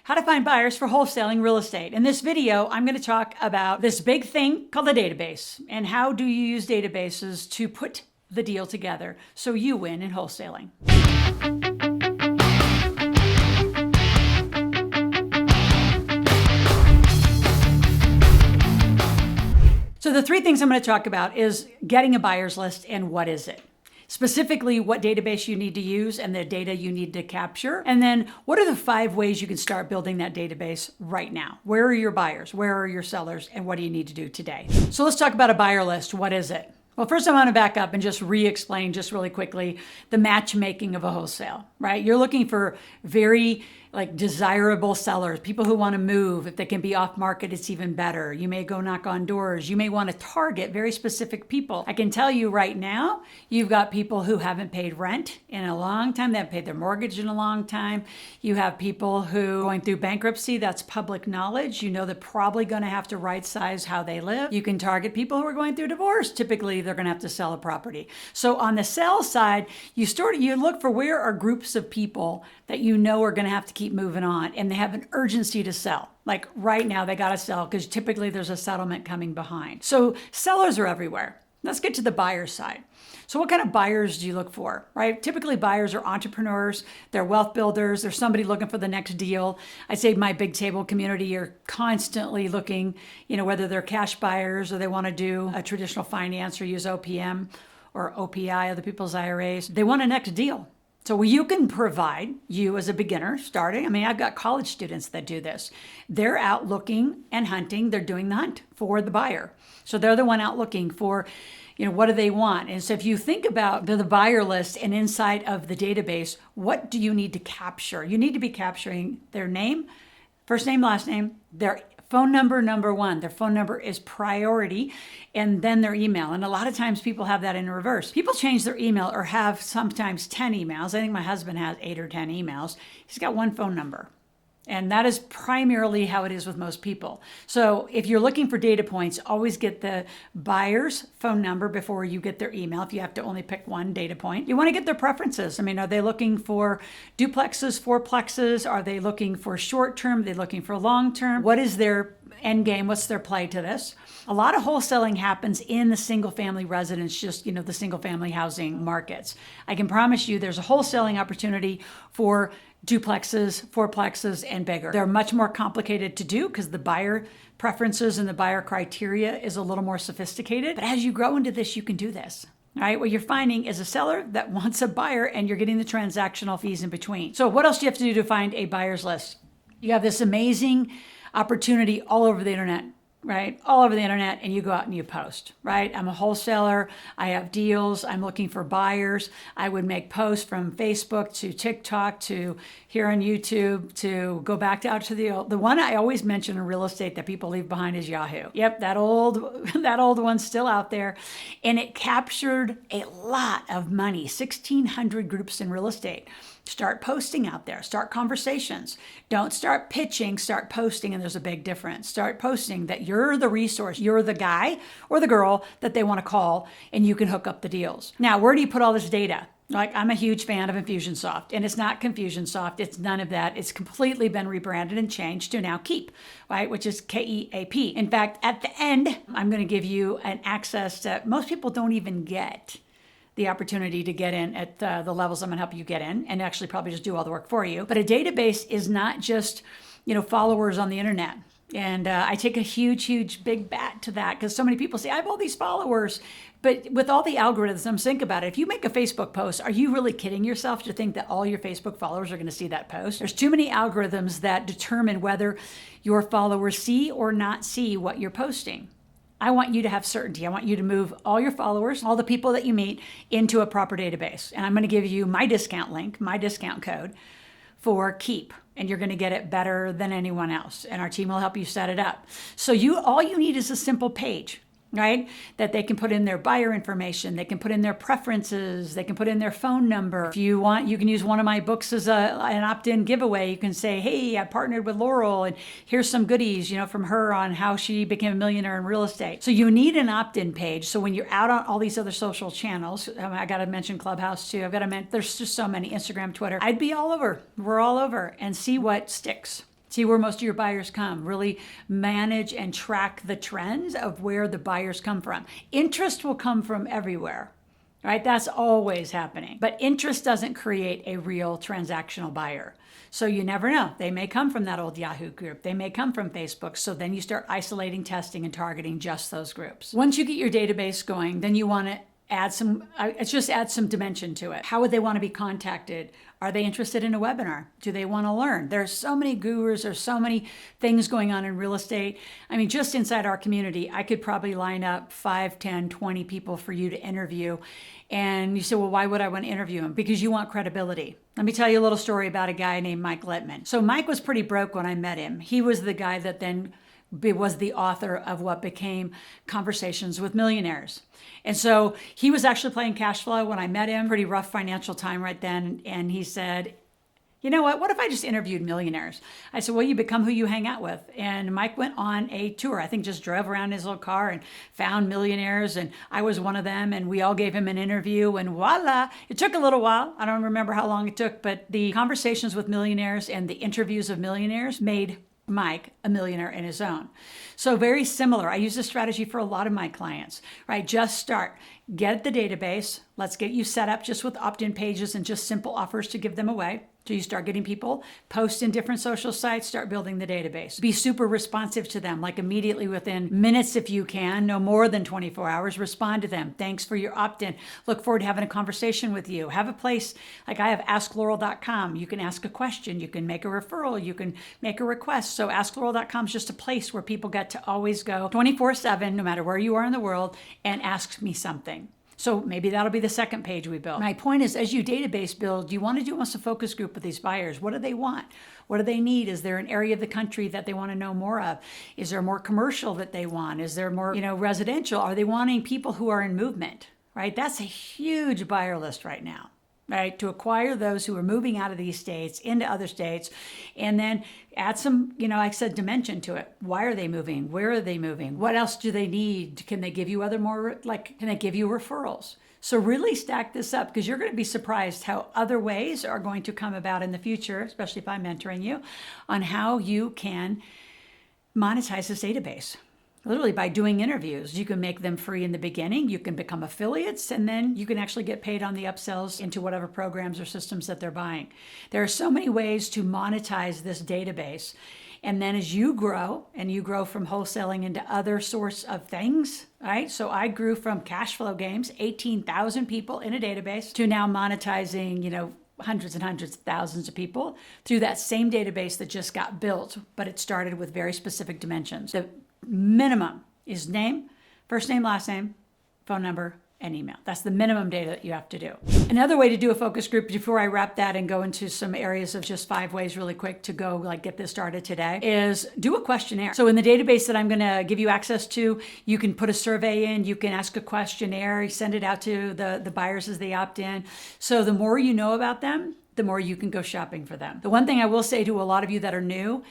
How to find buyers for wholesaling real estate. In this video, I'm going to talk about this big thing called the database and how do you use databases to put the deal together so you win in wholesaling. So the three things I'm going to talk about is getting a buyer's list and what is it. Specifically, what database you need to use and the data you need to capture. And then what are the 5 ways you can start building that database right now? Where are your buyers? Where are your sellers? And what do you need to do today? So let's talk about a buyer list. What is it? Well, first I want to back up and just re-explain just really quickly the matchmaking of a wholesale, right? You're looking for very desirable sellers, people who want to move. If they can be off market, it's even better. You may go knock on doors. You may want to target very specific people. I can tell you right now, you've got people who haven't paid rent in a long time. They haven't paid their mortgage in a long time. You have people who are going through bankruptcy. That's public knowledge. You know they're probably going to have to right size how they live. You can target people who are going through divorce. Typically, they're going to have to sell a property. So on the sell side, you look for where are groups of people that you know are going to have to keep moving on and they have an urgency to sell. Like right now, they got to sell because typically there's a settlement coming behind. So sellers are everywhere. Let's get to the buyer side. So what kind of buyers do you look for, right? Typically buyers are entrepreneurs, they're wealth builders, there's somebody looking for the next deal. I say my big table community, you're constantly looking, whether they're cash buyers or they want to do a traditional finance or use OPM or OPI, other people's IRAs. They want a next deal. So you can provide, you as a beginner starting, I've got college students that do this. They're out looking and hunting, they're doing the hunt for the buyer. So they're the one out looking for, what do they want? And so if you think about the buyer list and inside of the database, what do you need to capture? You need to be capturing their name, first name, last name, their phone number, number one. Their phone number is priority, and then their email. And a lot of times people have that in reverse. People change their email or have sometimes 10 emails. I think my husband has 8 or 10 emails. He's got one phone number. And that is primarily how it is with most people. So if you're looking for data points, always get the buyer's phone number before you get their email, if you have to only pick one data point. You want to get their preferences. Are they looking for duplexes, fourplexes? Are they looking for short term? Are they looking for long term? What is their end game? What's their play to this? A lot of wholesaling happens in the single family residence, just, the single family housing markets. I can promise you there's a wholesaling opportunity for duplexes, fourplexes, and bigger. They're much more complicated to do because the buyer preferences and the buyer criteria is a little more sophisticated. But as you grow into this, you can do this. All right, what you're finding is a seller that wants a buyer and you're getting the transactional fees in between. So what else do you have to do to find a buyer's list? You have this amazing opportunity all over the internet, right? All over the internet, and you go out and you post, right? I'm a wholesaler. I have deals. I'm looking for buyers. I would make posts from Facebook to TikTok to here on YouTube to go back out to the one I always mention in real estate that people leave behind is Yahoo. Yep, that old one's still out there. And it captured a lot of money, 1,600 groups in real estate. Start posting out there. Start conversations. Don't start pitching, start posting, and there's a big difference. Start posting that you're the resource. You're the guy or the girl that they want to call, and you can hook up the deals. Now, where do you put all this data? I'm a huge fan of Infusionsoft, and it's not Confusionsoft. It's none of that. It's completely been rebranded and changed to now Keep, right? Which is KEAP. In fact, at the end, I'm going to give you an access that most people don't even get the opportunity to get in at the levels I'm going to help you get in and actually probably just do all the work for you. But a database is not just, followers on the internet. And I take a huge, big bat to that because so many people say, I have all these followers. But with all the algorithms, think about it. If you make a Facebook post, are you really kidding yourself to think that all your Facebook followers are going to see that post? There's too many algorithms that determine whether your followers see or not see what you're posting. I want you to have certainty. I want you to move all your followers, all the people that you meet into a proper database. And I'm going to give you my discount link, my discount code for Keep. And you're going to get it better than anyone else. And our team will help you set it up. So all you need is a simple page. right? That they can put in their buyer information, they can put in their preferences, they can put in their phone number. If you want, you can use one of my books as an opt-in giveaway. You can say, hey, I partnered with Loral and here's some goodies, from her on how she became a millionaire in real estate. So you need an opt-in page. So when you're out on all these other social channels, I got to mention Clubhouse too. There's just so many, Instagram, Twitter. I'd be all over. We're all over and see what sticks. See where most of your buyers come. Really manage and track the trends of where the buyers come from. Interest will come from everywhere, right? That's always happening. But interest doesn't create a real transactional buyer. So you never know. They may come from that old Yahoo group. They may come from Facebook. So then you start isolating, testing, and targeting just those groups. Once you get your database going, then you want to add some dimension to it. How would they want to be contacted? Are they interested in a webinar? Do they want to learn? There's so many gurus, there's so many things going on in real estate. I mean, just inside our community, I could probably line up 5, 10, 20 people for you to interview. And you say, well, why would I want to interview them? Because you want credibility. Let me tell you a little story about a guy named Mike Littman. So Mike was pretty broke when I met him. He was the guy that then was the author of what became Conversations with Millionaires. And so he was actually playing cash flow when I met him, pretty rough financial time right then. And he said, you know what if I just interviewed millionaires? I said, well, you become who you hang out with. And Mike went on a tour. I think just drove around in his little car and found millionaires. And I was one of them. And we all gave him an interview. And voila, it took a little while. I don't remember how long it took. But the Conversations with Millionaires and the interviews of millionaires made Mike a millionaire in his own. So very similar. I use this strategy for a lot of my clients, right? Just start. Get the database. Let's get you set up just with opt-in pages and just simple offers to give them away. So you start getting people, post in different social sites, start building the database. Be super responsive to them, like immediately within minutes if you can, no more than 24 hours, respond to them. Thanks for your opt-in. Look forward to having a conversation with you. Have a place, like I have askloral.com. You can ask a question, you can make a referral, you can make a request. So askloral.com is just a place where people get to always go 24/7, no matter where you are in the world, and ask me something. So maybe that'll be the second page we build. My point is, as you database build, you want to do almost a focus group with these buyers. What do they want? What do they need? Is there an area of the country that they want to know more of? Is there more commercial that they want? Is there more, residential? Are they wanting people who are in movement, right? That's a huge buyer list right now, right? To acquire those who are moving out of these states into other states, and then add some, like I said, dimension to it. Why are they moving? Where are they moving? What else do they need? Can they give you can they give you referrals? So really stack this up, because you're going to be surprised how other ways are going to come about in the future, especially if I'm mentoring you, on how you can monetize this database. Literally by doing interviews. You can make them free in the beginning, you can become affiliates, and then you can actually get paid on the upsells into whatever programs or systems that they're buying. There are so many ways to monetize this database. And then as you grow, and you grow from wholesaling into other sorts of things, right? So I grew from cash flow games, 18,000 people in a database, to now monetizing, hundreds and hundreds of thousands of people through that same database that just got built, but it started with very specific dimensions. The minimum is name, first name, last name, phone number, and email. That's the minimum data that you have to do. Another way to do a focus group, before I wrap that and go into some areas of just 5 ways really quick to go get this started today, is do a questionnaire. So in the database that I'm going to give you access to, you can put a survey in, you can ask a questionnaire, send it out to the buyers as they opt in. So the more you know about them, the more you can go shopping for them. The one thing I will say to a lot of you that are new,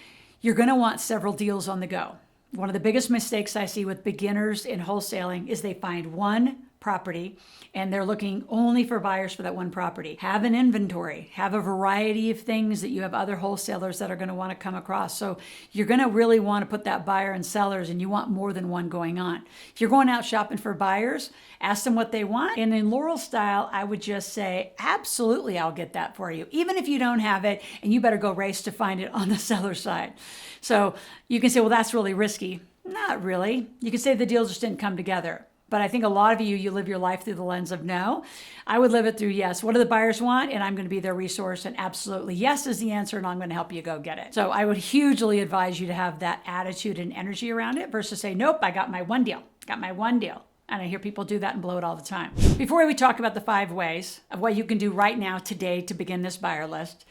you're going to want several deals on the go. One of the biggest mistakes I see with beginners in wholesaling is they find one property and they're looking only for buyers for that one property. Have an inventory, have a variety of things that you have other wholesalers that are going to want to come across. So you're going to really want to put that buyer and sellers, and you want more than one going on. If you're going out shopping for buyers, ask them what they want. And in Loral style, I would just say, absolutely, I'll get that for you. Even if you don't have it, and you better go race to find it on the seller side. So you can say, well, that's really risky. Not really. You can say the deal just didn't come together. But I think a lot of you live your life through the lens of no. I would live it through yes. What do the buyers want? And I'm going to be their resource. And absolutely yes is the answer. And I'm going to help you go get it. So I would hugely advise you to have that attitude and energy around it versus say, nope, I got my one deal. Got my one deal. And I hear people do that and blow it all the time. Before we talk about the 5 ways of what you can do right now today to begin this buyer list,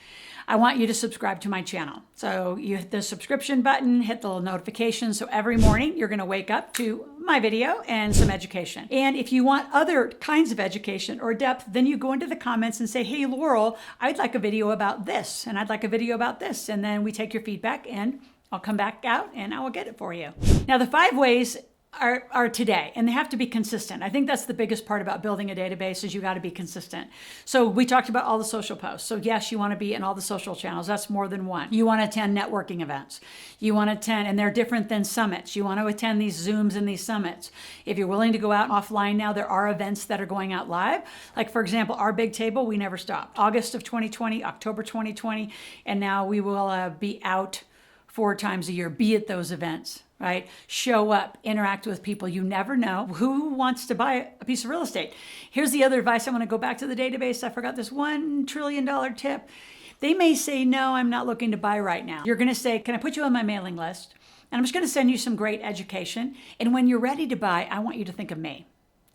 I want you to subscribe to my channel. So you hit the subscription button, hit the little notification. So every morning you're going to wake up to my video and some education. And if you want other kinds of education or depth, then you go into the comments and say, hey, Loral, I'd like a video about this. And I'd like a video about this. And then we take your feedback and I'll come back out and I will get it for you. Now, the 5 ways are today, and they have to be consistent. I think that's the biggest part about building a database is you got to be consistent. So we talked about all the social posts. So yes, you want to be in all the social channels. That's more than one. You want to attend networking events. You want to attend, and they're different than summits. You want to attend these Zooms and these summits. If you're willing to go out offline now, there are events that are going out live. Like for example, our big table, we never stopped. August of 2020, October 2020, and now we will be out 4 times a year, be at those events, right? Show up, interact with people. You never know who wants to buy a piece of real estate. Here's the other advice. I want to go back to the database. I forgot this $1 trillion tip. They may say, no, I'm not looking to buy right now. You're going to say, can I put you on my mailing list? And I'm just going to send you some great education. And when you're ready to buy, I want you to think of me.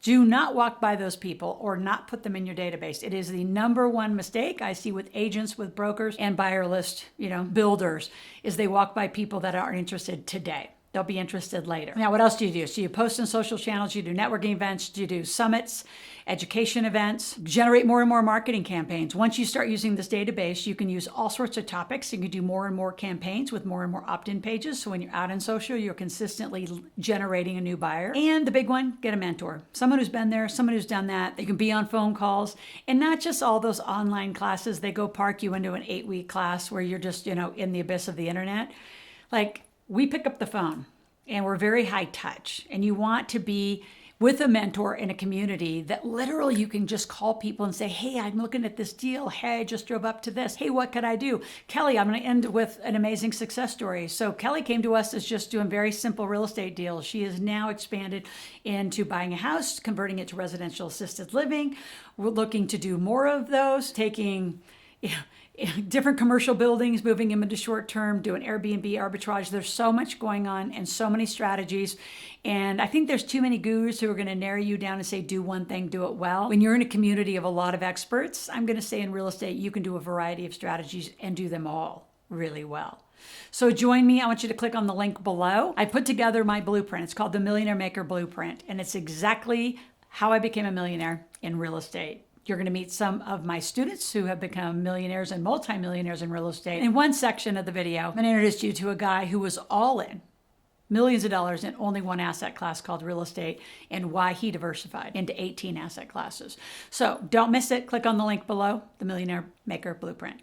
Do not walk by those people or not put them in your database. It is the number one mistake I see with agents, with brokers, and buyer list, builders, is they walk by people that aren't interested today. They'll be interested later. Now, what else do you do? So you post on social channels, you do networking events, you do summits, education events, generate more and more marketing campaigns. Once you start using this database, you can use all sorts of topics. You can do more and more campaigns with more and more opt-in pages. So when you're out in social, you're consistently generating a new buyer. And the big one, get a mentor. Someone who's been there, someone who's done that. They can be on phone calls and not just all those online classes. They go park you into an 8-week class where you're just, in the abyss of the internet. Like, we pick up the phone and we're very high touch, and you want to be with a mentor in a community that literally you can just call people and say, hey, I'm looking at this deal. Hey, I just drove up to this. Hey, what could I do? Kelly, I'm going to end with an amazing success story. So Kelly came to us as just doing very simple real estate deals. She has now expanded into buying a house, converting it to residential assisted living. We're looking to do more of those, taking different commercial buildings, moving them into short term, doing Airbnb arbitrage. There's so much going on and so many strategies. And I think there's too many gurus who are going to narrow you down and say, do one thing, do it well. When you're in a community of a lot of experts, I'm going to say in real estate, you can do a variety of strategies and do them all really well. So join me. I want you to click on the link below. I put together my blueprint. It's called the Millionaire Maker Blueprint. And it's exactly how I became a millionaire in real estate. You're going to meet some of my students who have become millionaires and multimillionaires in real estate. In one section of the video, I'm going to introduce you to a guy who was all in, millions of dollars in only one asset class called real estate, and why he diversified into 18 asset classes. So don't miss it. Click on the link below, the Millionaire Maker Blueprint.